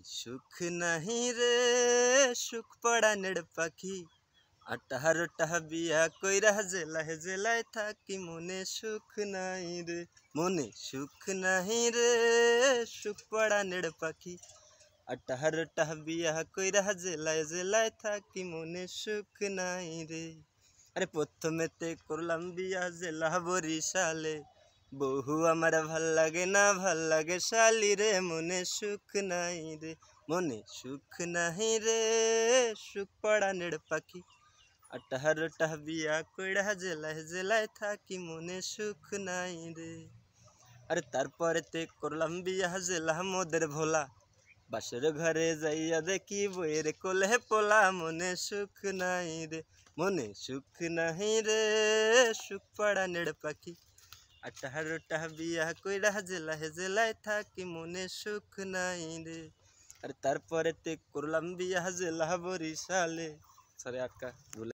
সুখ নাহি রে সুখ পড়ানের পাখি আটাহারটা বিয়া কইরা জেলায় জেলায় থাকি মনে সুখ নাই রে মনে সুখ নাহি রে সুখ পড়ানের পাখি আটাহারটা বিয়া কইরা জেলায় জেলায় থাকি মনে সুখ নাই রে। আরে প্রথমেতে করলাম বিয়া জেলা বরিশালে, বহু আমার ভাল লাগে না ভাল লাগে শালি রে মনে সুখ নাই রে মনে সুখ নাই রে সুখ পড়ানের পাখি আটাহারটা বিয়া কইরা জেলায় জেলায় থাকি মনে সুখ নাই রে। আরে তারপরেতে করলাম বিয়া জেলা মোদের ভোলা, বাসর ঘরে যাইয়া দেখি বইয়ের কোলে পোলা মনে সুখ নাই রে মনে সুখ নাই রে সুখ পড়ানের পাখি আটাহারটা বিয়া কইরা জেলায় জেলায় থাকি মনে সুখ নাই রে। আর তারপরেতে করলাম বিয়া জেলা বরিশালে। সরি আটকা